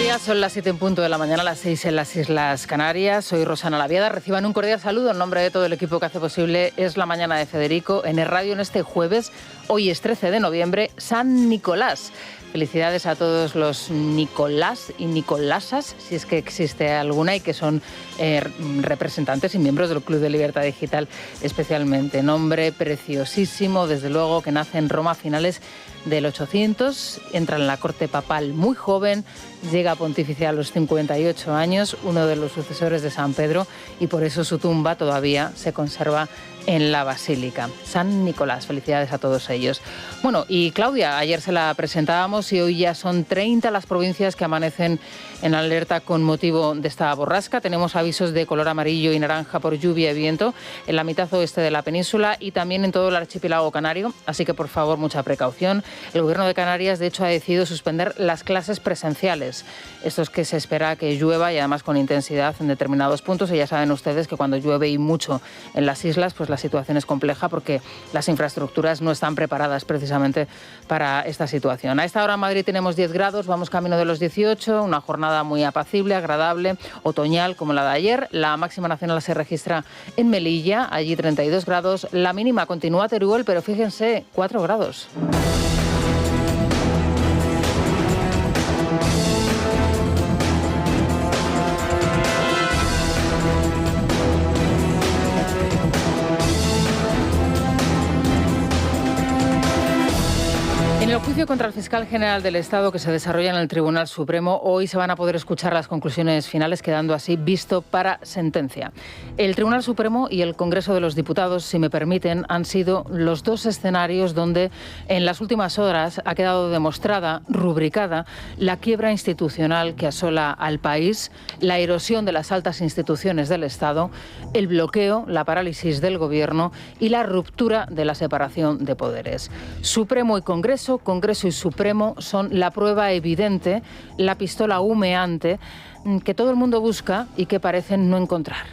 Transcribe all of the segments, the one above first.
días, son las 7 en punto de la mañana, las 6 en las Islas Canarias. Soy Rosana Laviada. Reciban un cordial saludo en nombre de todo el equipo que hace posible Es la Mañana de Federico en el radio en este jueves. Hoy es 13 de noviembre, San Nicolás. Felicidades a todos los Nicolás y Nicolasas, si es que existe alguna, y que son representantes y miembros del Club de Libertad Digital especialmente. Nombre preciosísimo, desde luego, que nace en Roma a finales del 800, entra en la corte papal muy joven, llega a pontificiar a los 58 años, uno de los sucesores de San Pedro, y por eso su tumba todavía se conserva en la Basílica. San Nicolás, felicidades a todos ellos. Bueno, y Claudia, ayer se la presentábamos y hoy ya son 30 las provincias que amanecen en alerta con motivo de esta borrasca. Tenemos avisos de color amarillo y naranja por lluvia y viento en la mitad oeste de la península y también en todo el archipiélago canario, así que por favor mucha precaución. El Gobierno de Canarias, de hecho, ha decidido suspender las clases presenciales. Esto es que se espera que llueva y además con intensidad en determinados puntos, y ya saben ustedes que cuando llueve y mucho en las islas, pues la situación es compleja porque las infraestructuras no están preparadas precisamente para esta situación. A esta hora en Madrid tenemos 10 grados, vamos camino de los 18, una jornada muy apacible, agradable, otoñal como la de ayer. La máxima nacional se registra en Melilla, allí 32 grados. La mínima continúa a Teruel, pero fíjense, 4 grados. En el juicio contra el fiscal general del Estado que se desarrolla en el Tribunal Supremo, hoy se van a poder escuchar las conclusiones finales, quedando así visto para sentencia. El Tribunal Supremo y el Congreso de los Diputados, si me permiten, han sido los dos escenarios donde en las últimas horas ha quedado demostrada, rubricada, la quiebra institucional que asola al país, la erosión de las altas instituciones del Estado, el bloqueo, la parálisis del Gobierno y la ruptura de la separación de poderes. Supremo y Congreso y Supremo son la prueba evidente, la pistola humeante que todo el mundo busca y que parecen no encontrar.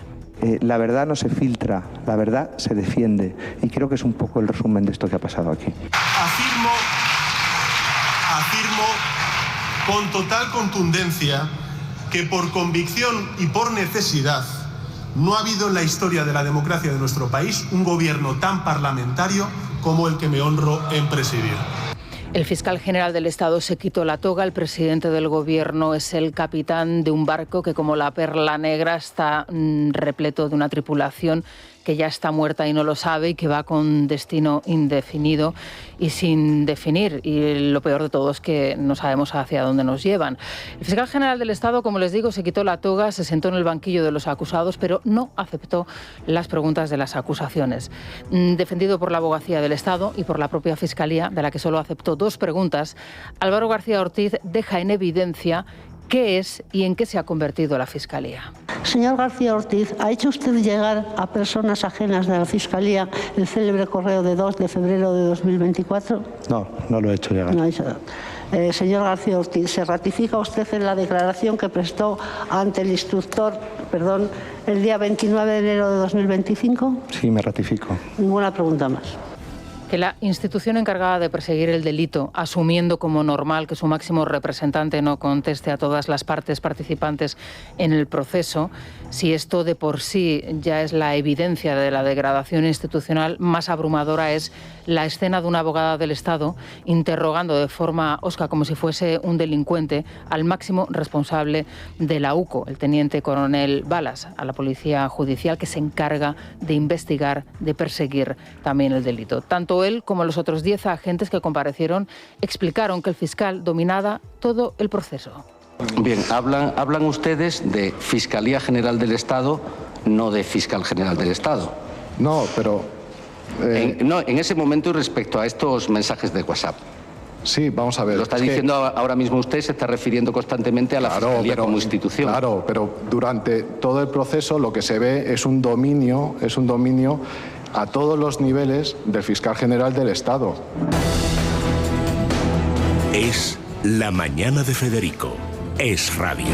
La verdad no se filtra, la verdad se defiende, y creo que es un poco el resumen de esto que ha pasado aquí. Afirmo con total contundencia que por convicción y por necesidad no ha habido en la historia de la democracia de nuestro país un gobierno tan parlamentario como el que me honro en presidir. El fiscal general del Estado se quitó la toga, el presidente del Gobierno es el capitán de un barco que, como la perla negra, está repleto de una tripulación que ya está muerta y no lo sabe y que va con destino indefinido y sin definir. Y lo peor de todo es que no sabemos hacia dónde nos llevan. El fiscal general del Estado, como les digo, se quitó la toga, se sentó en el banquillo de los acusados, pero no aceptó las preguntas de las acusaciones. Defendido por la Abogacía del Estado y por la propia Fiscalía, de la que solo aceptó 2 preguntas, Álvaro García Ortiz deja en evidencia qué es y en qué se ha convertido la Fiscalía. Señor García Ortiz, ¿ha hecho usted llegar a personas ajenas de la Fiscalía el célebre correo de 2 de febrero de 2024? No, no lo he hecho llegar. No ha hecho. Señor García Ortiz, ¿se ratifica usted en la declaración que prestó ante el instructor, el día 29 de enero de 2025? Sí, me ratifico. Ninguna pregunta más. Que la institución encargada de perseguir el delito, asumiendo como normal que su máximo representante no conteste a todas las partes participantes en el proceso, si esto de por sí ya es la evidencia de la degradación institucional, más abrumadora es la escena de una abogada del Estado interrogando de forma hosca, como si fuese un delincuente, al máximo responsable de la UCO, el teniente coronel Balas, a la Policía Judicial que se encarga de investigar, de perseguir también el delito. Tanto él como los otros 10 agentes que comparecieron explicaron que el fiscal dominaba todo el proceso. Bien, hablan ustedes de Fiscalía General del Estado, no de Fiscal General del Estado. No, pero... en ese momento y respecto a estos mensajes de WhatsApp. Sí, vamos a ver. Lo está diciendo ahora mismo usted, se está refiriendo constantemente a la Fiscalía como institución. Claro, pero durante todo el proceso lo que se ve es un dominio a todos los niveles del fiscal general del Estado. Es la mañana de Federico. Es radio.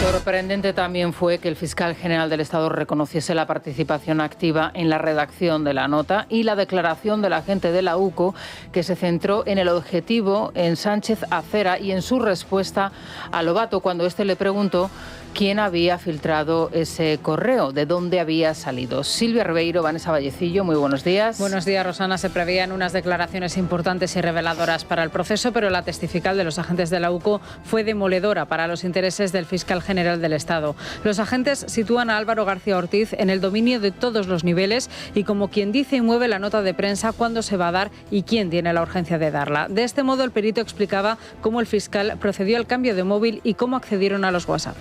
Sorprendente también fue que el fiscal general del Estado reconociese la participación activa en la redacción de la nota y la declaración del agente de la UCO, que se centró en el objetivo en Sánchez Acera y en su respuesta a Lobato cuando éste le preguntó quién había filtrado ese correo, de dónde había salido. Silvia Ribeiro, Vanessa Vallecillo, muy buenos días. Buenos días, Rosana. Se preveían unas declaraciones importantes y reveladoras para el proceso, pero la testifical de los agentes de la UCO fue demoledora para los intereses del fiscal general del Estado. Los agentes sitúan a Álvaro García Ortiz en el dominio de todos los niveles y como quien dice y mueve la nota de prensa cuándo se va a dar y quién tiene la urgencia de darla. De este modo, el perito explicaba cómo el fiscal procedió al cambio de móvil y cómo accedieron a los WhatsApp.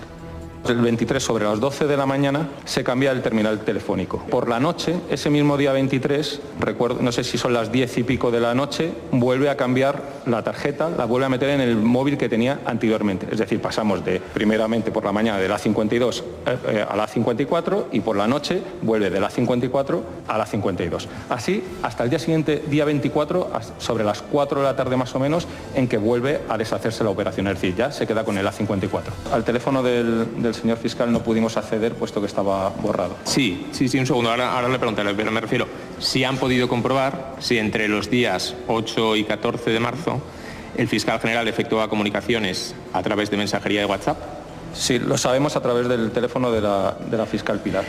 El 23 sobre las 12 de la mañana se cambia el terminal telefónico. Por la noche, ese mismo día 23, recuerdo, no sé si son las 10 y pico de la noche, vuelve a cambiar la tarjeta, la vuelve a meter en el móvil que tenía anteriormente. Es decir, pasamos de primeramente por la mañana de la 52 a la 54 y por la noche vuelve de la 54 a la 52. Así hasta el día siguiente, día 24, sobre las 4 de la tarde más o menos, en que vuelve a deshacerse la operación. Es decir, ya se queda con el A54. Al teléfono del señor fiscal no pudimos acceder puesto que estaba borrado. Sí, un segundo, ahora le preguntaré, pero me refiero, si han podido comprobar si entre los días 8 y 14 de marzo el fiscal general efectuaba comunicaciones a través de mensajería de WhatsApp. Sí, lo sabemos a través del teléfono de la fiscal Pilar.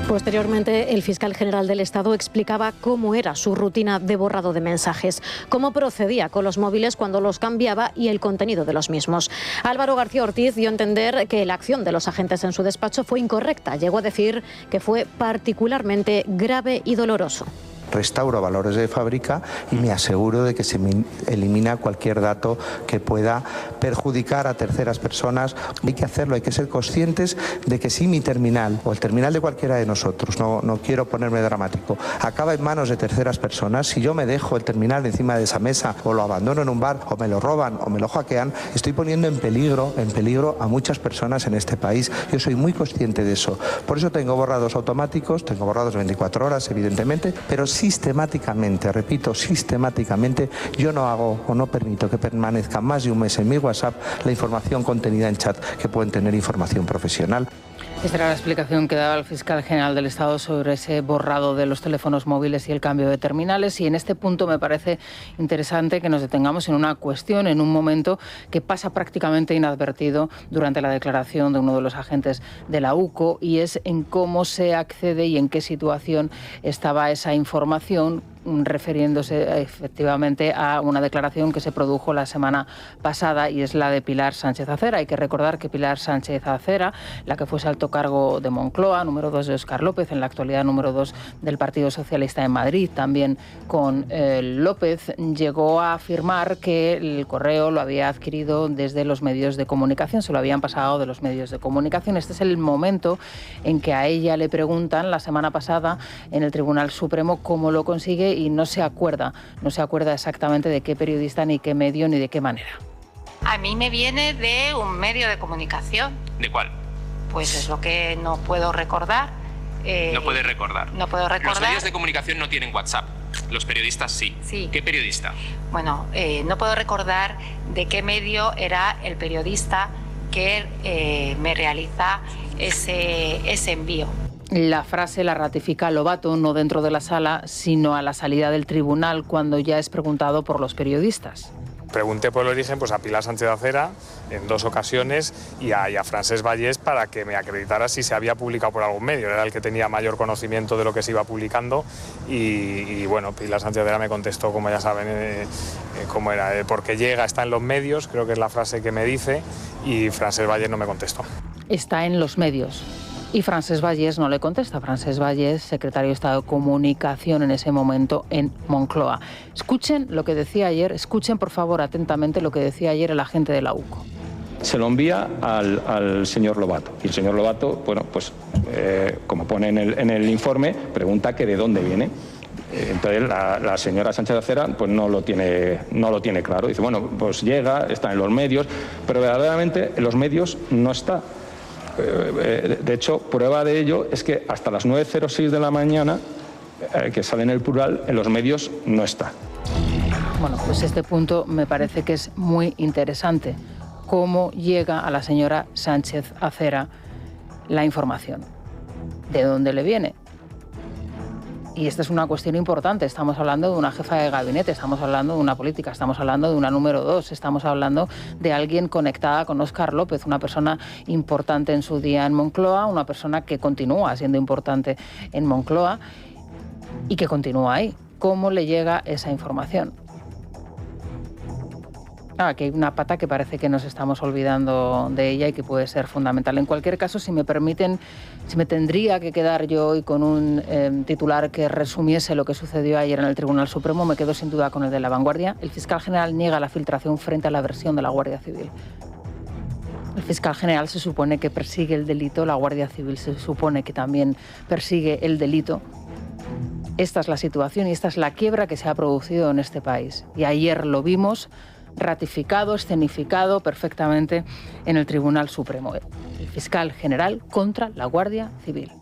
Posteriormente, el fiscal general del Estado explicaba cómo era su rutina de borrado de mensajes, cómo procedía con los móviles cuando los cambiaba y el contenido de los mismos. Álvaro García Ortiz dio a entender que la acción de los agentes en su despacho fue incorrecta. Llegó a decir que fue particularmente grave y doloroso. Restauro valores de fábrica y me aseguro de que se elimina cualquier dato que pueda perjudicar a terceras personas. Hay que hacerlo, hay que ser conscientes de que si mi terminal o el terminal de cualquiera de nosotros, no quiero ponerme dramático, acaba en manos de terceras personas, si yo me dejo el terminal encima de esa mesa o lo abandono en un bar o me lo roban o me lo hackean, estoy poniendo en peligro a muchas personas en este país. Yo soy muy consciente de eso. Por eso tengo borrados automáticos, tengo borrados 24 horas evidentemente, pero sistemáticamente, repito, sistemáticamente, yo no hago o no permito que permanezca más de un mes en mi WhatsApp la información contenida en chat que pueden tener información profesional. Esta era la explicación que daba el fiscal general del Estado sobre ese borrado de los teléfonos móviles y el cambio de terminales. Y en este punto me parece interesante que nos detengamos en una cuestión, en un momento que pasa prácticamente inadvertido durante la declaración de uno de los agentes de la UCO, y es en cómo se accede y en qué situación estaba esa información, refiriéndose efectivamente a una declaración que se produjo la semana pasada y es la de Pilar Sánchez Acera. Hay que recordar que Pilar Sánchez Acera, la que fuese alto cargo de Moncloa, número 2 de Óscar López, en la actualidad número 2 del Partido Socialista en Madrid, también con López, llegó a afirmar que el correo lo había adquirido desde los medios de comunicación, se lo habían pasado de los medios de comunicación. Este es el momento en que a ella le preguntan la semana pasada en el Tribunal Supremo cómo lo consigue y no se acuerda exactamente de qué periodista, ni qué medio, ni de qué manera. A mí me viene de un medio de comunicación. ¿De cuál? Pues es lo que no puedo recordar. No puede recordar. No puedo recordar. Los medios de comunicación no tienen WhatsApp. Los periodistas sí. Sí. ¿Qué periodista? Bueno, no puedo recordar de qué medio era el periodista que me realiza ese envío. La frase la ratifica Lobato, no dentro de la sala, sino a la salida del tribunal, cuando ya es preguntado por los periodistas. Pregunté por el origen a Pilar Sánchez Acera en 2 ocasiones y a Francesc Vallès para que me acreditara si se había publicado por algún medio. Era el que tenía mayor conocimiento de lo que se iba publicando y bueno, Pilar Sánchez Acera me contestó, como ya saben, cómo era, porque llega, está en los medios, creo que es la frase que me dice, y Francesc Vallès no me contestó. Está en los medios. Y Francesc Vallès no le contesta. Francesc Vallès, secretario de Estado de Comunicación en ese momento en Moncloa. Escuchen lo que decía ayer, escuchen por favor atentamente lo que decía ayer el agente de la UCO. Se lo envía al señor Lobato. Y el señor Lobato, bueno, pues como pone en el informe, pregunta que de dónde viene. Entonces la señora Sánchez Acera pues no lo tiene claro. Dice, bueno, pues llega, está en los medios, pero verdaderamente en los medios no está. De hecho, prueba de ello es que hasta las 9:06 de la mañana, que sale en el plural, en los medios no está. Bueno, pues este punto me parece que es muy interesante. cómo llega a la señora Sánchez Acera la información. ¿De dónde le viene? Y esta es una cuestión importante. Estamos hablando de una jefa de gabinete, estamos hablando de una política, estamos hablando de una número 2, estamos hablando de alguien conectada con Óscar López, una persona importante en su día en Moncloa, una persona que continúa siendo importante en Moncloa y que continúa ahí. ¿Cómo le llega esa información? Aquí hay una pata que parece que nos estamos olvidando de ella y que puede ser fundamental. En cualquier caso, si me permiten, si me tendría que quedar yo hoy con un titular que resumiese lo que sucedió ayer en el Tribunal Supremo, me quedo sin duda con el de La Vanguardia. El fiscal general niega la filtración frente a la versión de la Guardia Civil. El fiscal general se supone que persigue el delito, la Guardia Civil se supone que también persigue el delito. Esta es la situación y esta es la quiebra que se ha producido en este país. Y ayer lo vimos ratificado, escenificado perfectamente en el Tribunal Supremo. El fiscal general contra la Guardia Civil.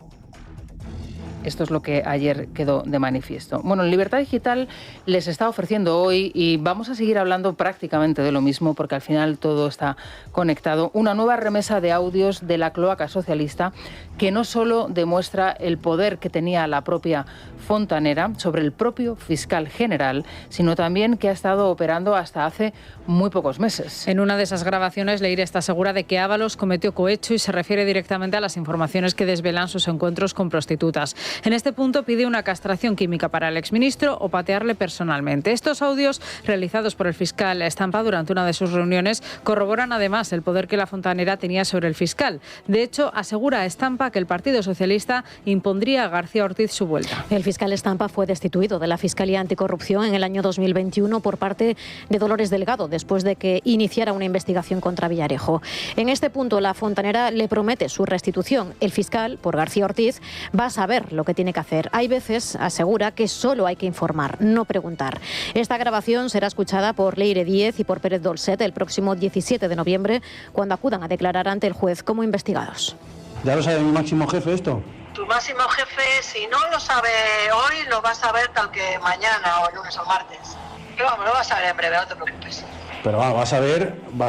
Esto es lo que ayer quedó de manifiesto. Bueno, en Libertad Digital les está ofreciendo hoy, y vamos a seguir hablando prácticamente de lo mismo porque al final todo está conectado, una nueva remesa de audios de la cloaca socialista que no solo demuestra el poder que tenía la propia Fontanera sobre el propio fiscal general, sino también que ha estado operando hasta hace muy pocos meses. En una de esas grabaciones, Leire está segura de que Ábalos cometió cohecho y se refiere directamente a las informaciones que desvelan sus encuentros con prostitutas. En este punto pide una castración química para el exministro o patearle personalmente. Estos audios, realizados por el fiscal Estampa durante una de sus reuniones, corroboran además el poder que la Fontanera tenía sobre el fiscal. De hecho, asegura Estampa que el Partido Socialista impondría a García Ortiz su vuelta. El fiscal Estampa fue destituido de la Fiscalía Anticorrupción en el año 2021 por parte de Dolores Delgado, después de que iniciara una investigación contra Villarejo. En este punto, la Fontanera le promete su restitución. El fiscal, por García Ortiz, va a saber lo que tiene que hacer. Hay veces, asegura, que solo hay que informar, no preguntar. Esta grabación será escuchada por Leire Díez y por Pérez Dolcet el próximo 17 de noviembre, cuando acudan a declarar ante el juez como investigados. ¿Ya lo sabe mi máximo jefe esto? Tu máximo jefe, si no lo sabe hoy, lo va a saber tal que mañana o lunes o martes. Pero vamos, lo va a saber en breve, no te preocupes. Pero va a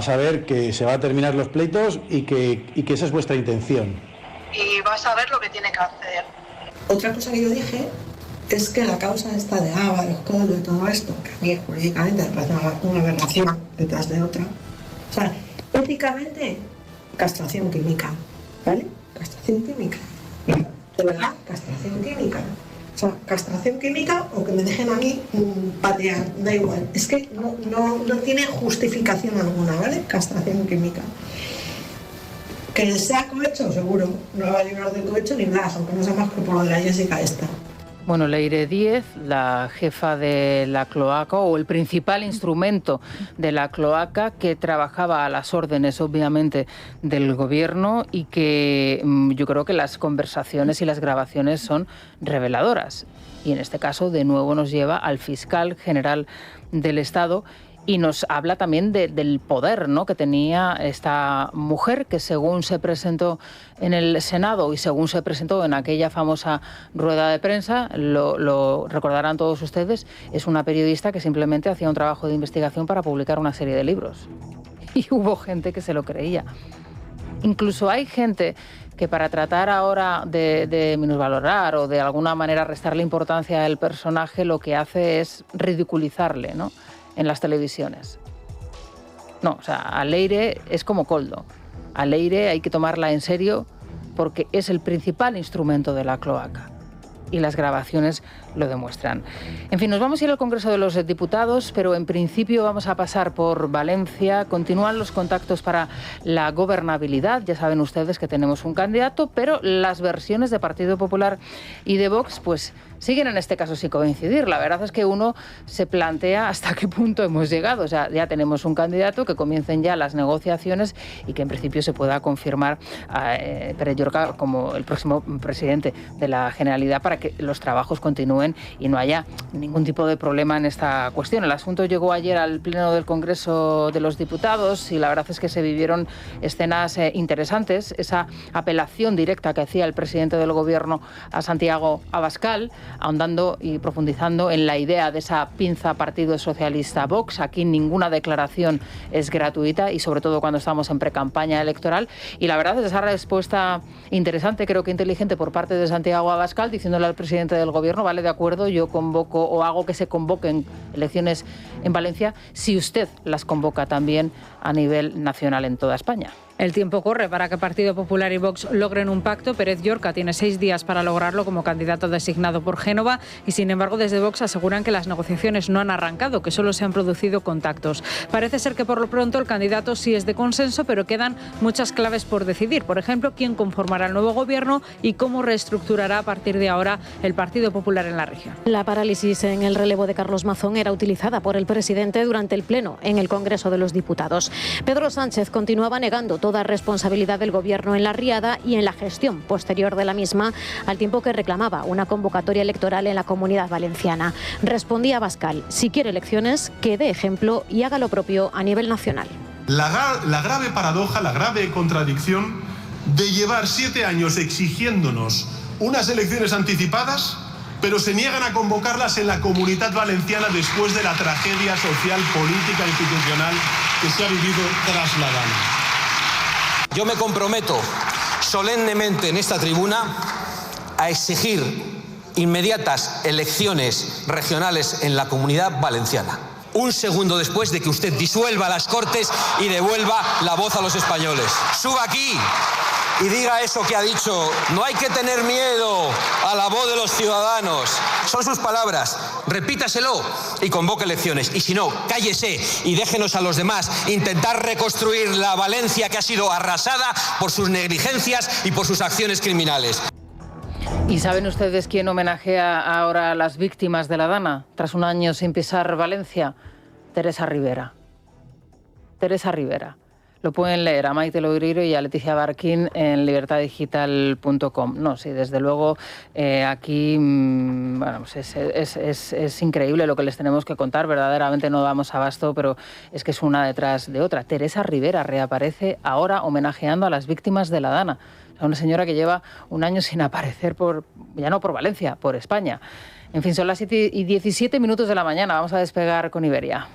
saber que se va a terminar los pleitos y que esa es vuestra intención. Y va a saber lo que tiene que hacer. Otra cosa que yo dije es que la causa esta de Ábalos, Coldo y todo esto, que a mí jurídicamente me parece una aberración detrás de otra. O sea, éticamente, castración química, ¿vale? Castración química. De verdad, castración química. O sea, castración química o que me dejen a mí patear, da igual. Es que no tiene justificación alguna, ¿vale? Castración química. Que sea cohecho, seguro. No va a librar de cohecho ni Blas, aunque no sea más que por lo de la Jessica esta. Bueno, Leire Díez, la jefa de la cloaca o el principal instrumento de la cloaca, que trabajaba a las órdenes, obviamente, del gobierno y que yo creo que las conversaciones y las grabaciones son reveladoras. Y en este caso, de nuevo, nos lleva al fiscal general del Estado. Y nos habla también del poder, ¿no?, que tenía esta mujer que, según se presentó en el Senado y según se presentó en aquella famosa rueda de prensa, lo recordarán todos ustedes, es una periodista que simplemente hacía un trabajo de investigación para publicar una serie de libros. Y hubo gente que se lo creía. Incluso hay gente que, para tratar ahora de minusvalorar o de alguna manera restarle importancia al personaje, lo que hace es ridiculizarle, ¿no?, en las televisiones. No, o sea, a Leire es como Coldo. A Leire hay que tomarla en serio porque es el principal instrumento de la cloaca. Y las grabaciones lo demuestran. En fin, nos vamos a ir al Congreso de los Diputados, pero en principio vamos a pasar por Valencia. Continúan los contactos para la gobernabilidad. Ya saben ustedes que tenemos un candidato, pero las versiones de Partido Popular y de Vox, pues siguen en este caso sin coincidir. La verdad es que uno se plantea hasta qué punto hemos llegado. O sea, ya tenemos un candidato, que comiencen ya las negociaciones y que en principio se pueda confirmar a Pérez Llorca como el próximo presidente de la Generalidad, para que los trabajos continúen y no haya ningún tipo de problema en esta cuestión. El asunto llegó ayer al Pleno del Congreso de los Diputados y la verdad es que se vivieron escenas interesantes. Esa apelación directa que hacía el presidente del Gobierno a Santiago Abascal, ahondando y profundizando en la idea de esa pinza Partido Socialista Vox. Aquí ninguna declaración es gratuita y sobre todo cuando estamos en precampaña electoral. Y la verdad es esa respuesta interesante, creo que inteligente por parte de Santiago Abascal, diciéndole al presidente del Gobierno, vale, de acuerdo, yo convoco o hago que se convoquen elecciones en Valencia si usted las convoca también a nivel nacional en toda España. El tiempo corre para que Partido Popular y Vox logren un pacto. Pérez Llorca tiene 6 días para lograrlo como candidato designado por Génova y, sin embargo, desde Vox aseguran que las negociaciones no han arrancado, que solo se han producido contactos. Parece ser que por lo pronto el candidato sí es de consenso, pero quedan muchas claves por decidir. Por ejemplo, quién conformará el nuevo gobierno y cómo reestructurará a partir de ahora el Partido Popular en la región. La parálisis en el relevo de Carlos Mazón era utilizada por el presidente durante el pleno en el Congreso de los Diputados. Pedro Sánchez continuaba negando toda responsabilidad del Gobierno en la riada y en la gestión posterior de la misma, al tiempo que reclamaba una convocatoria electoral en la Comunidad Valenciana. Respondía Abascal, si quiere elecciones, que dé ejemplo y haga lo propio a nivel nacional. La grave paradoja, la grave contradicción de llevar 7 años exigiéndonos unas elecciones anticipadas, pero se niegan a convocarlas en la Comunidad Valenciana después de la tragedia social, política e institucional que se ha vivido tras la DANA. Yo me comprometo solemnemente en esta tribuna a exigir inmediatas elecciones regionales en la Comunidad Valenciana. Un segundo después de que usted disuelva las Cortes y devuelva la voz a los españoles. Suba aquí y diga eso que ha dicho. No hay que tener miedo a la voz de los ciudadanos. Son sus palabras. Repítaselo y convoque elecciones. Y si no, cállese y déjenos a los demás intentar reconstruir la Valencia que ha sido arrasada por sus negligencias y por sus acciones criminales. ¿Y saben ustedes quién homenajea ahora a las víctimas de la DANA tras un año sin pisar Valencia? Teresa Rivera. Teresa Rivera. Lo pueden leer a Maite Loireiro y a Leticia Barquín en libertadigital.com. No, sí, desde luego aquí bueno, pues es increíble lo que les tenemos que contar. Verdaderamente no damos abasto, pero es que es una detrás de otra. Teresa Rivera reaparece ahora homenajeando a las víctimas de la DANA. Una señora que lleva un año sin aparecer ya no por Valencia, por España. En fin, son las 7:17 de la mañana. Vamos a despegar con Iberia.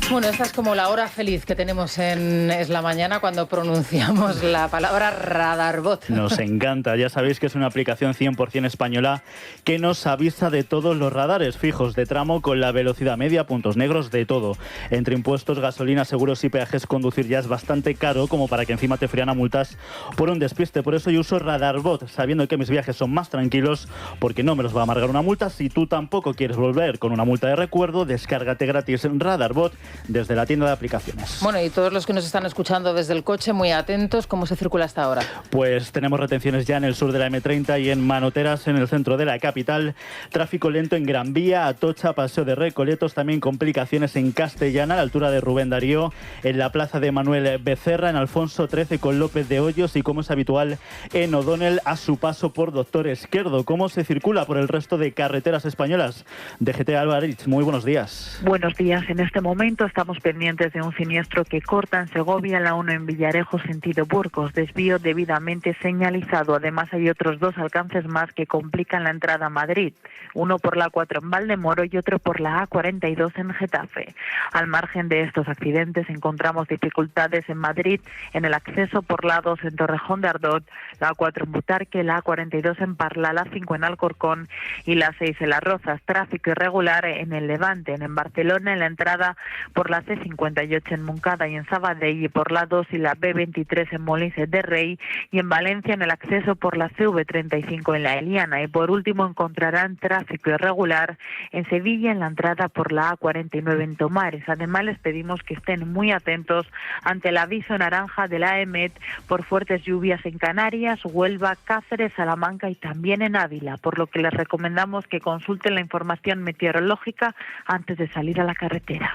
Bueno, esta es como la hora feliz que tenemos en Es la Mañana cuando pronunciamos la palabra Radarbot. Nos encanta, ya sabéis que es una aplicación 100% española que nos avisa de todos los radares fijos de tramo con la velocidad media, puntos negros, de todo. Entre impuestos, gasolina, seguros y peajes, conducir ya es bastante caro como para que encima te frían a multas por un despiste. Por eso yo uso Radarbot, sabiendo que mis viajes son más tranquilos porque no me los va a amargar una multa. Si tú tampoco quieres volver con una multa de recuerdo, descárgate gratis en Radarbot desde la tienda de aplicaciones. Bueno, y todos los que nos están escuchando desde el coche, muy atentos, ¿cómo se circula hasta ahora? Pues tenemos retenciones ya en el sur de la M30 y en Manoteras, en el centro de la capital. Tráfico lento en Gran Vía, Atocha, Paseo de Recoletos, también complicaciones en Castellana, a la altura de Rubén Darío, en la plaza de Manuel Becerra, en Alfonso XIII con López de Hoyos y, como es habitual, en O'Donnell a su paso por Doctor Esquerdo. ¿Cómo se circula por el resto de carreteras españolas? DGT Álvarez, muy buenos días. Buenos días. En este momento estamos pendientes de un siniestro que corta en Segovia, la 1 en Villarejo, sentido Burgos, desvío debidamente señalizado. Además hay otros 2 alcances más que complican la entrada a Madrid, uno por la A4 en Valdemoro y otro por la A42 en Getafe. Al margen de estos accidentes encontramos dificultades en Madrid en el acceso por la A2 en Torrejón de Ardot, la A4 en Butarque, la A42 en Parla, la 5 en Alcorcón y la 6 en Las Rozas. Tráfico irregular en el Levante, en Barcelona, en la entrada por la C58 en Moncada y en Sabadell, y por la 2 y la B23 en Molins de Rey, y en Valencia en el acceso por la CV35 en la Eliana. Y por último encontrarán tráfico irregular en Sevilla en la entrada por la A49 en Tomares. Además les pedimos que estén muy atentos ante el aviso naranja de la AEMET por fuertes lluvias en Canarias, Huelva, Cáceres, Salamanca y también en Ávila, por lo que les recomendamos que consulten la información meteorológica antes de salir a la carretera.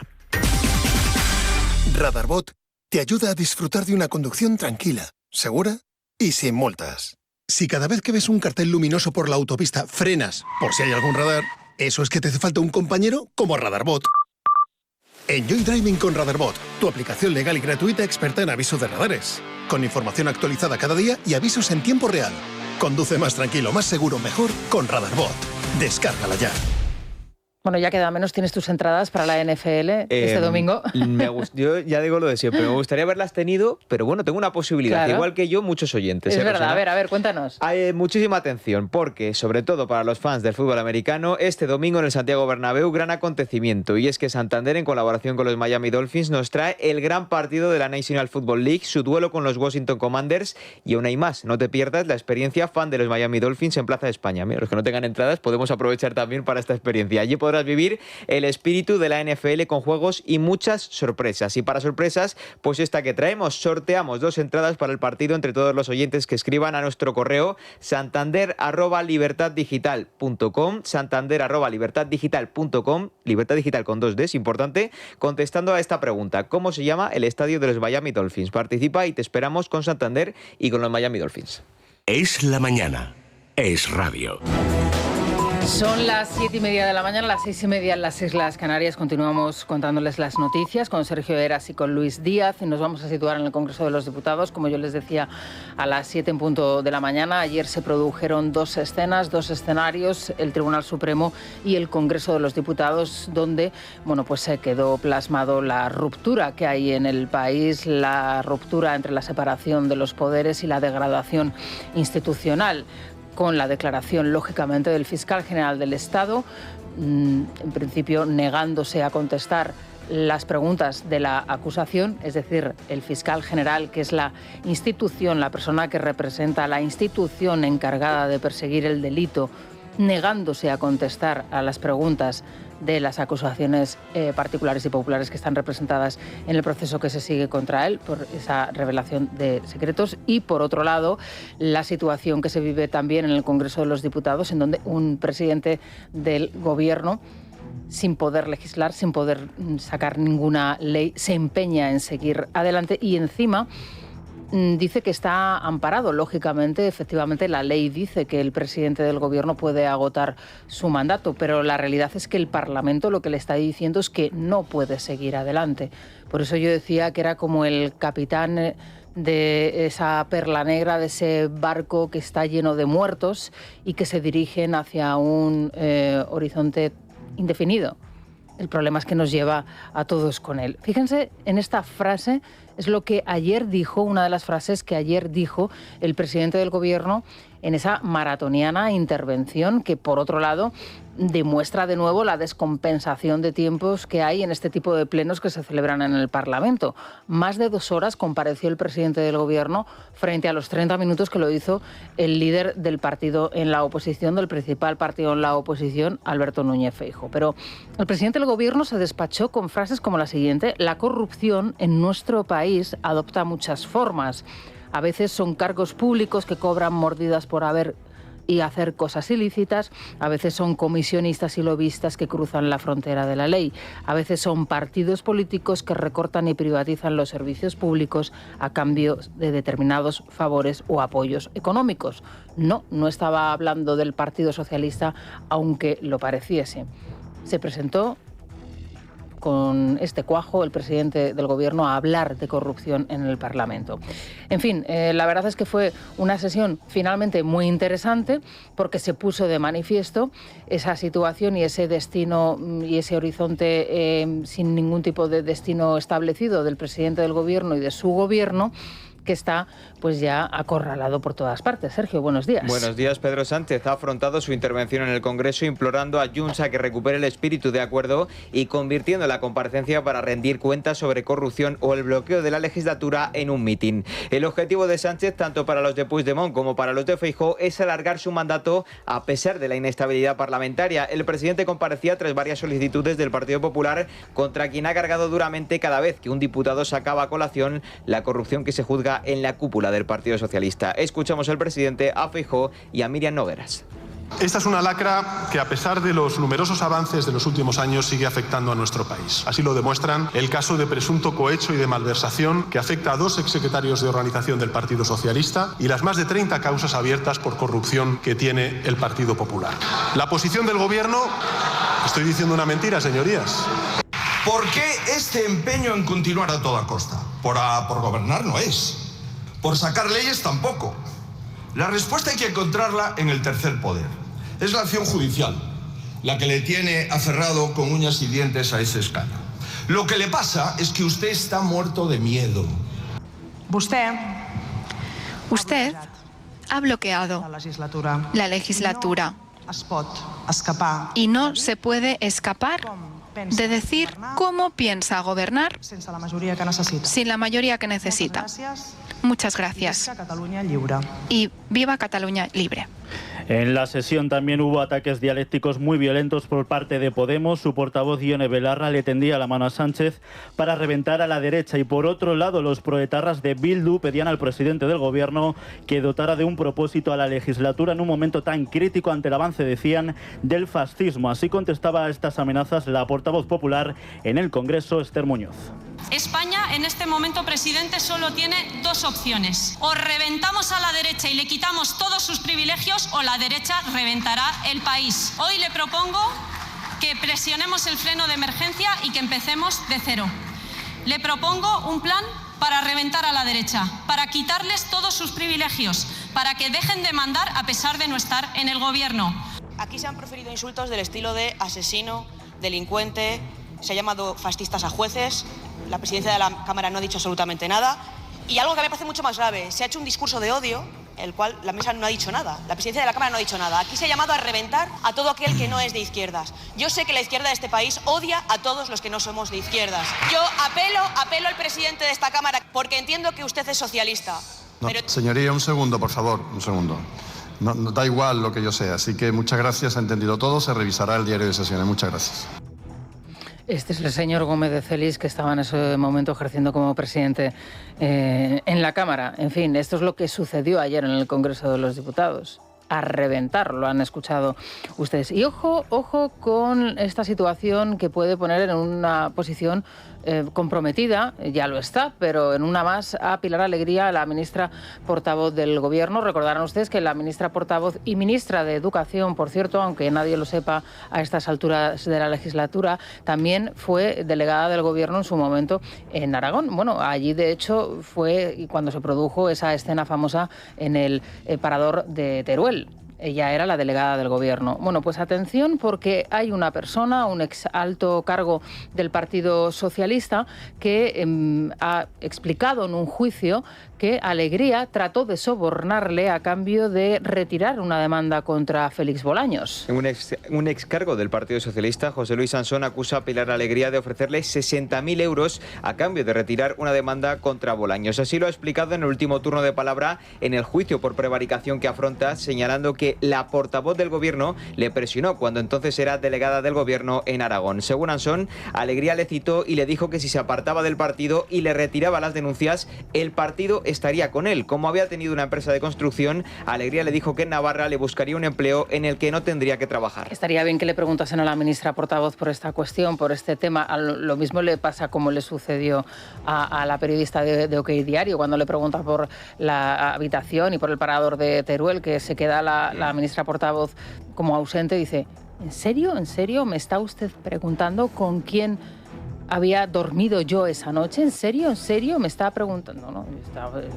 Radarbot te ayuda a disfrutar de una conducción tranquila, segura y sin multas. Si cada vez que ves un cartel luminoso por la autopista frenas por si hay algún radar, eso es que te hace falta un compañero como Radarbot. Enjoy Driving con Radarbot, tu aplicación legal y gratuita experta en avisos de radares, con información actualizada cada día y avisos en tiempo real. Conduce más tranquilo, más seguro, mejor con Radarbot. Descárgala ya. Bueno, ya queda menos. ¿Tienes tus entradas para la NFL este domingo? Yo ya digo lo de siempre. Me gustaría haberlas tenido, pero bueno, tengo una posibilidad. Claro. Igual que yo, muchos oyentes. Es verdad. Rosana? A ver, cuéntanos. Hay muchísima atención, porque, sobre todo para los fans del fútbol americano, este domingo en el Santiago Bernabéu, gran acontecimiento. Y es que Santander, en colaboración con los Miami Dolphins, nos trae el gran partido de la National Football League, su duelo con los Washington Commanders. Y aún hay más. No te pierdas la experiencia fan de los Miami Dolphins en Plaza de España. Mira, los que no tengan entradas, podemos aprovechar también para esta experiencia. Allí podrás vivir el espíritu de la NFL con juegos y muchas sorpresas. Y para sorpresas, pues esta que traemos, sorteamos 2 entradas para el partido entre todos los oyentes que escriban a nuestro correo santander@libertaddigital.com, santander@libertaddigital.com, libertad digital con 2 Ds, importante, contestando a esta pregunta: ¿cómo se llama el estadio de los Miami Dolphins? Participa y te esperamos con Santander y con los Miami Dolphins. Es la mañana. Es radio. Son las 7:30 de la mañana, las 6:30 en las Islas Canarias. Continuamos contándoles las noticias con Sergio Heras y con Luis Díaz. Y nos vamos a situar en el Congreso de los Diputados. Como yo les decía, a las 7 en punto de la mañana. Ayer se produjeron 2 escenas, 2 escenarios, el Tribunal Supremo y el Congreso de los Diputados, donde pues se quedó plasmado la ruptura que hay en el país, la ruptura entre la separación de los poderes y la degradación institucional, con la declaración, lógicamente, del fiscal general del Estado, en principio negándose a contestar las preguntas de la acusación, es decir, el fiscal general, que es la institución, la persona que representa a la institución encargada de perseguir el delito, negándose a contestar a las preguntas de las acusaciones particulares y populares que están representadas en el proceso que se sigue contra él por esa revelación de secretos. Y, por otro lado, la situación que se vive también en el Congreso de los Diputados, en donde un presidente del Gobierno, sin poder legislar, sin poder sacar ninguna ley, se empeña en seguir adelante y encima dice que está amparado. Lógicamente, efectivamente, la ley dice que el presidente del Gobierno puede agotar su mandato, pero la realidad es que el Parlamento lo que le está diciendo es que no puede seguir adelante. Por eso yo decía que era como el capitán de esa perla negra, de ese barco que está lleno de muertos y que se dirigen hacia un horizonte indefinido. El problema es que nos lleva a todos con él. Fíjense en esta frase, es lo que ayer dijo, una de las frases que ayer dijo el presidente del Gobierno en esa maratoniana intervención que, por otro lado, demuestra de nuevo la descompensación de tiempos que hay en este tipo de plenos que se celebran en el Parlamento. Más de 2 horas compareció el presidente del Gobierno frente a los 30 minutos que lo hizo el líder del partido en la oposición, del principal partido en la oposición, Alberto Núñez Feijóo. Pero el presidente del Gobierno se despachó con frases como la siguiente: la corrupción en nuestro país adopta muchas formas. A veces son cargos públicos que cobran mordidas por haber y hacer cosas ilícitas, a veces son comisionistas y lobistas que cruzan la frontera de la ley, a veces son partidos políticos que recortan y privatizan los servicios públicos a cambio de determinados favores o apoyos económicos. No estaba hablando del Partido Socialista, aunque lo pareciese. Se presentó con este cuajo el presidente del Gobierno a hablar de corrupción en el Parlamento. En fin, la verdad es que fue una sesión finalmente muy interesante porque se puso de manifiesto esa situación y ese destino y ese horizonte sin ningún tipo de destino establecido del presidente del Gobierno y de su Gobierno, que está pues ya acorralado por todas partes. Sergio, buenos días. Buenos días. Pedro Sánchez ha afrontado su intervención en el Congreso implorando a Junts a que recupere el espíritu de acuerdo y convirtiendo la comparecencia para rendir cuentas sobre corrupción o el bloqueo de la legislatura en un mitin. El objetivo de Sánchez, tanto para los de Puigdemont como para los de Feijóo, es alargar su mandato a pesar de la inestabilidad parlamentaria. El presidente comparecía tras varias solicitudes del Partido Popular, contra quien ha cargado duramente cada vez que un diputado sacaba a colación la corrupción que se juzga en la cúpula del Partido Socialista. Escuchamos al presidente, a Feijóo y a Míriam Nogueras. Esta es una lacra que, a pesar de los numerosos avances de los últimos años, sigue afectando a nuestro país. Así lo demuestran el caso de presunto cohecho y de malversación que afecta a 2 exsecretarios de organización del Partido Socialista y las más de 30 causas abiertas por corrupción que tiene el Partido Popular. La posición del Gobierno... ¿Estoy diciendo una mentira, señorías? ¿Por qué este empeño en continuar a toda costa? Por gobernar no es. Por sacar leyes tampoco. La respuesta hay que encontrarla en el tercer poder. Es la acción judicial la que le tiene aferrado con uñas y dientes a ese escaño. Lo que le pasa es que usted está muerto de miedo. Usted ha bloqueado la legislatura y no se puede escapar de decir cómo piensa gobernar sin la mayoría que necesita. Muchas gracias. Y viva Cataluña libre. En la sesión también hubo ataques dialécticos muy violentos por parte de Podemos. Su portavoz Ione Belarra le tendía la mano a Sánchez para reventar a la derecha, y por otro lado los proetarras de Bildu pedían al presidente del gobierno que dotara de un propósito a la legislatura en un momento tan crítico ante el avance, decían, del fascismo. Así contestaba a estas amenazas la portavoz popular en el Congreso, Esther Muñoz. España en este momento, presidente, solo tiene dos opciones: o reventamos a la derecha y le quitamos todos sus privilegios, o la derecha reventará el país. Hoy le propongo que presionemos el freno de emergencia y que empecemos de cero. Le propongo un plan para reventar a la derecha, para quitarles todos sus privilegios, para que dejen de mandar a pesar de no estar en el gobierno. Aquí se han proferido insultos del estilo de asesino, delincuente, se ha llamado fascistas a jueces, la presidencia de la Cámara no ha dicho absolutamente nada, y algo que a mí me parece mucho más grave, se ha hecho un discurso de odio, el cual la mesa no ha dicho nada, la presidencia de la Cámara no ha dicho nada. Aquí se ha llamado a reventar a todo aquel que no es de izquierdas. Yo sé que la izquierda de este país odia a todos los que no somos de izquierdas. Yo apelo al presidente de esta Cámara, porque entiendo que usted es socialista. No, pero... Señoría, un segundo, por favor, un segundo. No, da igual lo que yo sea, así que muchas gracias, ha entendido todo, se revisará el diario de sesiones. Muchas gracias. Este es el señor Gómez de Celis, que estaba en ese momento ejerciendo como presidente en la Cámara. En fin, esto es lo que sucedió ayer en el Congreso de los Diputados. A reventar, lo han escuchado ustedes. Y ojo con esta situación que puede poner en una posición comprometida, ya lo está, pero en una más, a Pilar Alegría, la ministra portavoz del Gobierno. Recordarán ustedes que la ministra portavoz y ministra de Educación, por cierto, aunque nadie lo sepa a estas alturas de la legislatura, también fue delegada del Gobierno en su momento en Aragón. Bueno, allí de hecho fue cuando se produjo esa escena famosa en el parador de Teruel. Ella era la delegada del Gobierno. Bueno, pues atención, porque hay una persona, un ex alto cargo del Partido Socialista, que ha explicado en un juicio que Alegría trató de sobornarle a cambio de retirar una demanda contra Félix Bolaños. Un ex cargo del Partido Socialista, José Luis Sansón, acusa a Pilar Alegría de ofrecerle 60.000 euros a cambio de retirar una demanda contra Bolaños. Así lo ha explicado en el último turno de palabra en el juicio por prevaricación que afronta, señalando que la portavoz del Gobierno le presionó cuando entonces era delegada del Gobierno en Aragón. Según Sansón, Alegría le citó y le dijo que si se apartaba del partido y le retiraba las denuncias, el partido estaría con él. Como había tenido una empresa de construcción, Alegría le dijo que en Navarra le buscaría un empleo en el que no tendría que trabajar. Estaría bien que le preguntasen a la ministra portavoz por esta cuestión, por este tema. Lo mismo le pasa como le sucedió a la periodista de OK Diario, cuando le pregunta por la habitación y por el parador de Teruel, que se queda la ministra portavoz como ausente. Dice: ¿En serio? ¿En serio? ¿Me está usted preguntando con quién había dormido yo esa noche? ¿En serio? ¿En serio? Me estaba preguntando. No,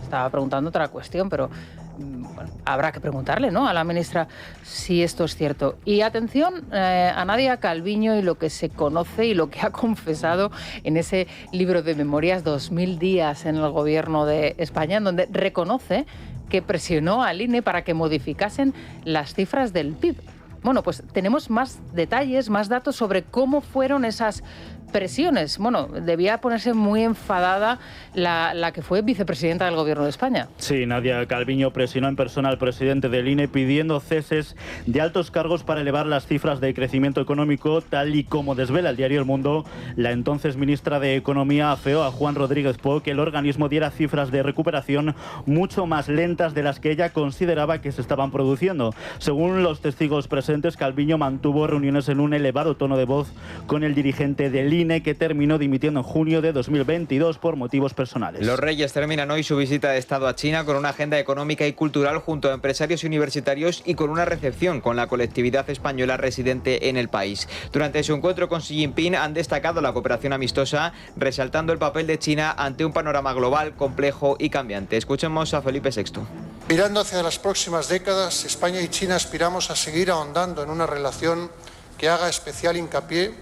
estaba preguntando otra cuestión, pero bueno, habrá que preguntarle, ¿no?, a la ministra si esto es cierto. Y atención a Nadia Calviño y lo que se conoce y lo que ha confesado en ese libro de memorias 2000 días en el Gobierno de España, en donde reconoce que presionó al INE para que modificasen las cifras del PIB. Bueno, pues tenemos más detalles, más datos sobre cómo fueron esas presiones. Bueno, debía ponerse muy enfadada la que fue vicepresidenta del Gobierno de España. Sí, Nadia Calviño presionó en persona al presidente del INE pidiendo ceses de altos cargos para elevar las cifras de crecimiento económico, tal y como desvela el diario El Mundo. La entonces ministra de Economía afeó a Juan Rodríguez Po que el organismo diera cifras de recuperación mucho más lentas de las que ella consideraba que se estaban produciendo. Según los testigos presentes, Calviño mantuvo reuniones en un elevado tono de voz con el dirigente del INE, que terminó dimitiendo en junio de 2022 por motivos personales. Los Reyes terminan hoy su visita de Estado a China con una agenda económica y cultural junto a empresarios y universitarios y con una recepción con la colectividad española residente en el país. Durante su encuentro con Xi Jinping han destacado la cooperación amistosa, resaltando el papel de China ante un panorama global complejo y cambiante. Escuchemos a Felipe VI. Mirando hacia las próximas décadas, España y China aspiramos a seguir ahondando en una relación que haga especial hincapié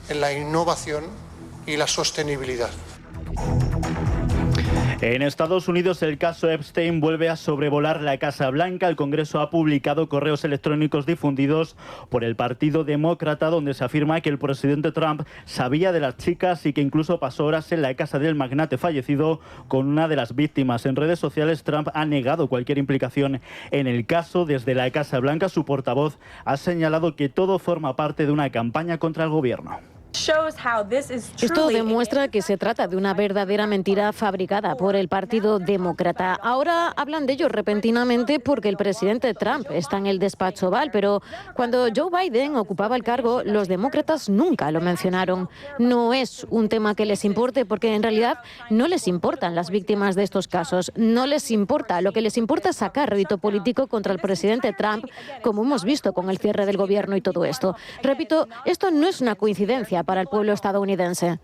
en la innovación y la sostenibilidad. En Estados Unidos, el caso Epstein vuelve a sobrevolar la Casa Blanca. El Congreso ha publicado correos electrónicos difundidos por el Partido Demócrata, donde se afirma que el presidente Trump sabía de las chicas y que incluso pasó horas en la casa del magnate fallecido con una de las víctimas. En redes sociales, Trump ha negado cualquier implicación en el caso. Desde la Casa Blanca, su portavoz ha señalado que todo forma parte de una campaña contra el gobierno. Esto demuestra que se trata de una verdadera mentira fabricada por el Partido Demócrata. Ahora hablan de ello repentinamente porque el presidente Trump está en el despacho Oval, pero cuando Joe Biden ocupaba el cargo, los demócratas nunca lo mencionaron. No es un tema que les importe porque en realidad no les importan las víctimas de estos casos. No les importa. Lo que les importa es sacar rédito político contra el presidente Trump, como hemos visto con el cierre del gobierno y todo esto. Repito, esto no es una coincidencia para el pueblo estadounidense.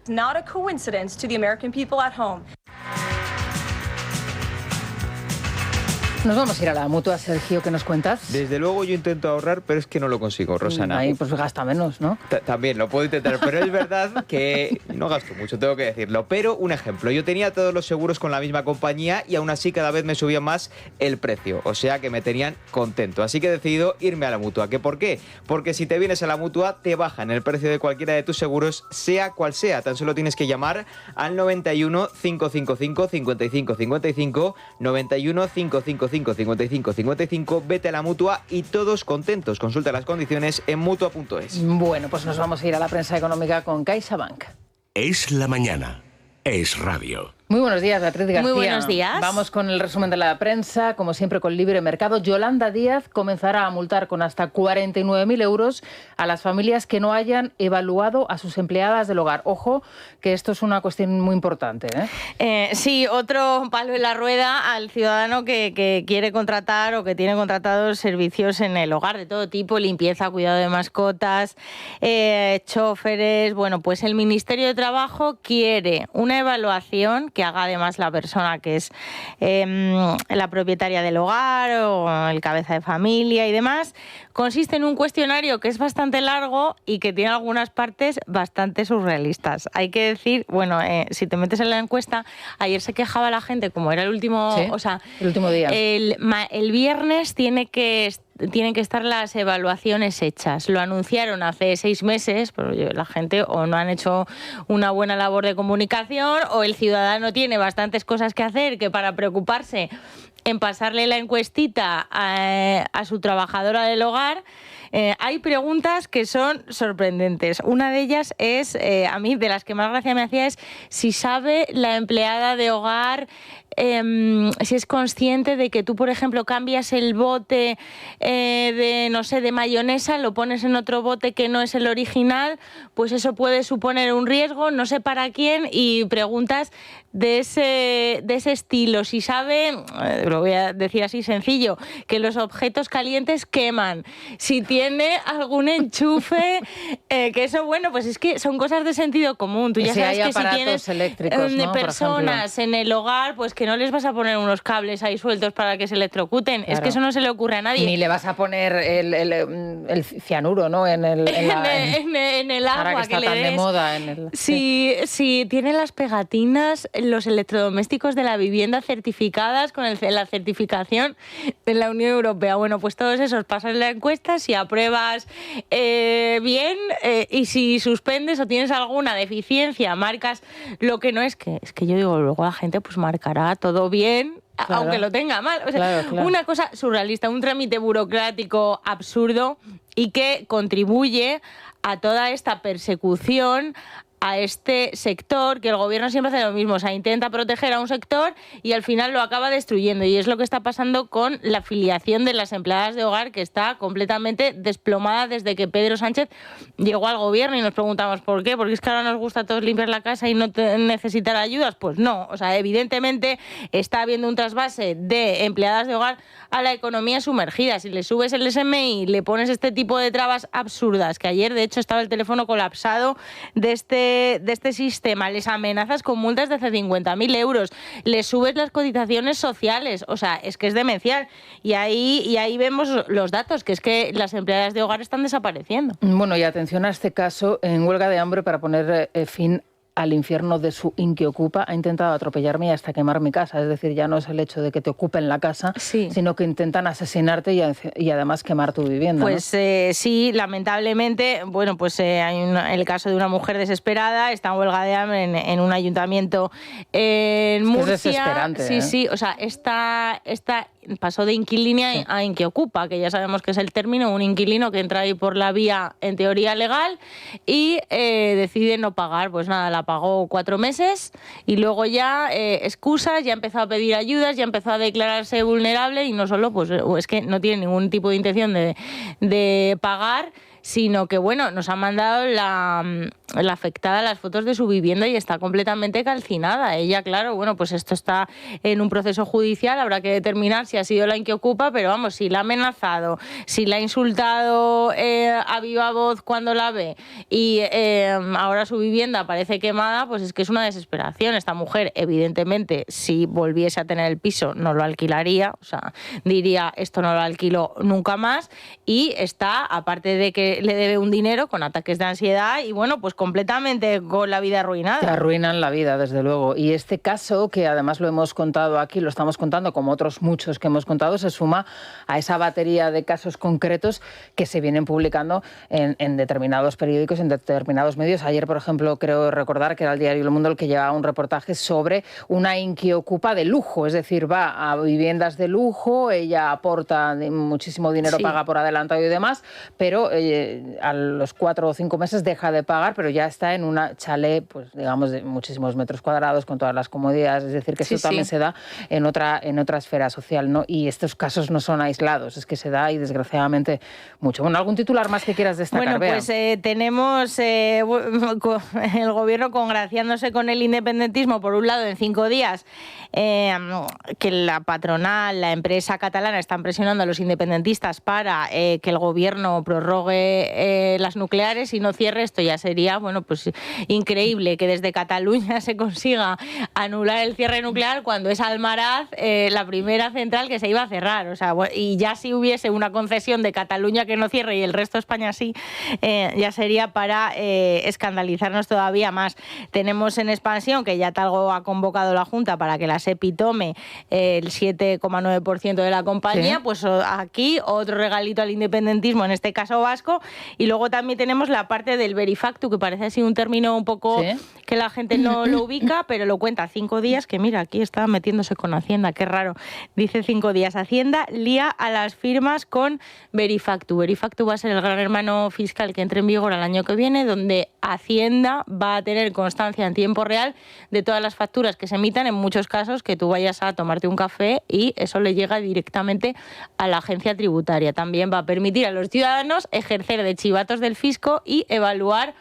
Nos vamos a ir a la Mutua, Sergio, ¿qué nos cuentas? Desde luego yo intento ahorrar, pero es que no lo consigo, Rosana. Ahí pues gasta menos, ¿no? También lo puedo intentar, pero es verdad que no gasto mucho, tengo que decirlo. Pero un ejemplo, yo tenía todos los seguros con la misma compañía y aún así cada vez me subía más el precio, o sea que me tenían contento. Así que he decidido irme a la Mutua. ¿Qué por qué? Porque si te vienes a la Mutua te bajan el precio de cualquiera de tus seguros, sea cual sea. Tan solo tienes que llamar al 91 555 55 55, 91 555 55 55, vete a la Mutua y todos contentos. Consulta las condiciones en Mutua.es. Bueno, pues nos vamos a ir a la prensa económica con CaixaBank. Es la mañana. Es radio. Muy buenos días, Beatriz García. Muy buenos días. Vamos con el resumen de la prensa, como siempre con Libre Mercado. Yolanda Díaz comenzará a multar con hasta 49.000 euros a las familias que no hayan evaluado a sus empleadas del hogar. Ojo, que esto es una cuestión muy importante, ¿eh? Sí, otro palo en la rueda al ciudadano que quiere contratar o que tiene contratados servicios en el hogar de todo tipo, limpieza, cuidado de mascotas, choferes. Bueno, pues el Ministerio de Trabajo quiere una evaluación que haga además la persona que es la propietaria del hogar o el cabeza de familia y demás. Consiste en un cuestionario que es bastante largo y que tiene algunas partes bastante surrealistas. Hay que decir, bueno, si te metes en la encuesta, ayer se quejaba la gente, como era el último, sí, o sea, el último día. El viernes tienen que estar las evaluaciones hechas. Lo anunciaron hace 6 meses, pero la gente o no han hecho una buena labor de comunicación o el ciudadano tiene bastantes cosas que hacer que para preocuparse en pasarle la encuestita a su trabajadora del hogar. Hay preguntas que son sorprendentes. Una de ellas es, a mí de las que más gracia me hacía, es si sabe la empleada de hogar, si es consciente de que tú, por ejemplo, cambias el bote de mayonesa, lo pones en otro bote que no es el original, pues eso puede suponer un riesgo, no sé para quién, y preguntas de ese estilo. Si sabe, lo voy a decir así sencillo, que los objetos calientes queman, si tiene algún enchufe, que eso, bueno, pues es que son cosas de sentido común. Tú ya sabes que si tienes eléctricos, ¿no? personas en el hogar, pues que no les vas a poner unos cables ahí sueltos para que se electrocuten. Claro. Es que eso no se le ocurre a nadie. Ni le vas a poner el cianuro, ¿no? En el agua que le des. De moda. Si tienen las pegatinas, los electrodomésticos de la vivienda certificadas con la certificación de la Unión Europea. Bueno, pues todos esos pasan la encuesta, si apruebas bien, y si suspendes o tienes alguna deficiencia, marcas lo que no es que yo digo, luego la gente pues marcará todo bien, claro, aunque lo tenga mal. O sea, claro. Una cosa surrealista, un trámite burocrático absurdo y que contribuye a toda esta persecución a este sector, que el gobierno siempre hace lo mismo, o sea, intenta proteger a un sector y al final lo acaba destruyendo, y es lo que está pasando con la afiliación de las empleadas de hogar, que está completamente desplomada desde que Pedro Sánchez llegó al gobierno, y nos preguntamos ¿por qué? ¿Porque es que ahora nos gusta a todos limpiar la casa y no necesitar ayudas? Pues no, o sea, evidentemente está habiendo un trasvase de empleadas de hogar a la economía sumergida. Si le subes el SMI, le pones este tipo de trabas absurdas, que ayer de hecho estaba el teléfono colapsado de este este sistema, les amenazas con multas de hasta 50.000 euros, les subes las cotizaciones sociales, o sea, es que es demencial. Y ahí vemos los datos, que es que las empleadas de hogar están desapareciendo. Bueno, y atención a este caso, en huelga de hambre para poner fin al infierno de su inquiocupa, ha intentado atropellarme y hasta quemar mi casa. Es decir, ya no es el hecho de que te ocupen la casa, sino que intentan asesinarte y además quemar tu vivienda. Pues ¿no? Sí, lamentablemente, bueno, pues hay el caso de una mujer desesperada, está en huelga de hambre en un ayuntamiento en Murcia. Es desesperante. Sí, o sea, esta pasó de inquilina a inquiocupa, que ya sabemos que es el término, un inquilino que entra ahí por la vía en teoría legal y decide no pagar. Pues nada, la pagó 4 meses y luego ya excusas, ya empezó a pedir ayudas, ya empezó a declararse vulnerable y no solo, pues es que no tiene ningún tipo de intención de pagar, sino que, bueno, nos ha mandado la afectada las fotos de su vivienda y está completamente calcinada. Ella, claro, bueno, pues esto está en un proceso judicial, habrá que determinar si ha sido la inquiocupa, pero vamos, si la ha amenazado, si la ha insultado a viva voz cuando la ve y ahora su vivienda parece quemada, pues es que es una desesperación. Esta mujer, evidentemente, si volviese a tener el piso, no lo alquilaría, o sea, diría, esto no lo alquilo nunca más, y está, aparte de que le debe un dinero, con ataques de ansiedad y, bueno, pues completamente con la vida arruinada. Te arruinan la vida, desde luego. Y este caso, que además lo hemos contado aquí, lo estamos contando como otros muchos que hemos contado, se suma a esa batería de casos concretos que se vienen publicando en determinados periódicos, en determinados medios. Ayer, por ejemplo, creo recordar que era el diario El Mundo el que llevaba un reportaje sobre una inquiocupa de lujo, es decir, va a viviendas de lujo, ella aporta muchísimo dinero, paga por adelantado y demás, pero a los 4 o 5 meses deja de pagar, pero ya está en una chalet, pues digamos, de muchísimos metros cuadrados, con todas las comodidades, es decir, que eso también se da en otra esfera social, ¿no? Y estos casos no son aislados, es que se da y desgraciadamente mucho. Bueno, ¿algún titular más que quieras destacar? Bueno, pues tenemos el gobierno congraciándose con el independentismo, por un lado, en 5 días, que la patronal, la empresa catalana están presionando a los independentistas para que el gobierno prorrogue las nucleares y no cierre. Esto ya sería, bueno, pues increíble que desde Cataluña se consiga anular el cierre nuclear cuando es Almaraz la primera central que se iba a cerrar. O sea, y ya si hubiese una concesión de Cataluña que no cierre y el resto de España sí, ya sería para escandalizarnos todavía más. Tenemos en expansión, que ya algo ha convocado la Junta para que la SEPI tome el 7,9% de la compañía, pues aquí otro regalito al independentismo, en este caso vasco. Y luego también tenemos la parte del verifactu, que parece así un término un poco que la gente no lo ubica, pero lo cuenta 5 días, que mira, aquí está metiéndose con Hacienda, qué raro. Dice 5 días, Hacienda lía a las firmas con verifactu. Verifactu va a ser el gran hermano fiscal que entre en vigor el año que viene, donde Hacienda va a tener constancia en tiempo real de todas las facturas que se emitan, en muchos casos que tú vayas a tomarte un café y eso le llega directamente a la agencia tributaria. También va a permitir a los ciudadanos ejercer de chivatos del fisco y evaluar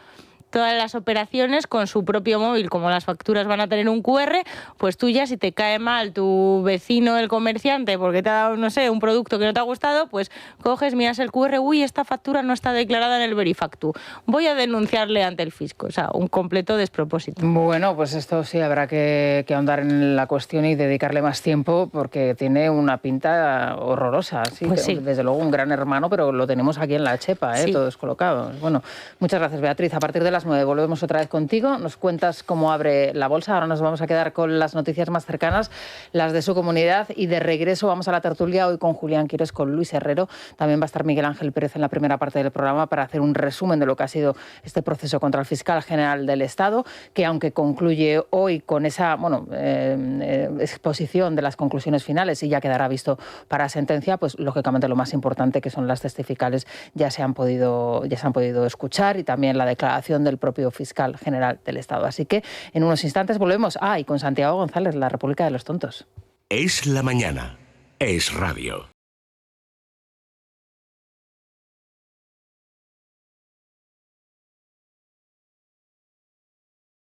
todas las operaciones con su propio móvil. Como las facturas van a tener un QR, pues tú ya, si te cae mal tu vecino, el comerciante, porque te ha dado, no sé, un producto que no te ha gustado, pues coges, miras el QR, uy, esta factura no está declarada en el verifactu, voy a denunciarle ante el fisco. O sea, un completo despropósito. Bueno, pues esto sí habrá que ahondar en la cuestión y dedicarle más tiempo, porque tiene una pinta horrorosa. Sí, pues sí. Desde luego un gran hermano, pero lo tenemos aquí en la chepa, todos colocados. Bueno, muchas gracias, Beatriz. A partir de las 9 volvemos otra vez contigo, nos cuentas cómo abre la bolsa. Ahora nos vamos a quedar con las noticias más cercanas, las de su comunidad, y de regreso vamos a la tertulia hoy con Julián Quires, con Luis Herrero. También va a estar Miguel Ángel Pérez en la primera parte del programa para hacer un resumen de lo que ha sido este proceso contra el fiscal general del Estado, que aunque concluye hoy con esa exposición de las conclusiones finales y ya quedará visto para sentencia, pues lógicamente lo más importante, que son las testificales, ya se han podido escuchar, y también la declaración del propio fiscal general del Estado. Así que en unos instantes volvemos. Y con Santiago González, La República de los Tontos. Es la mañana. Es radio.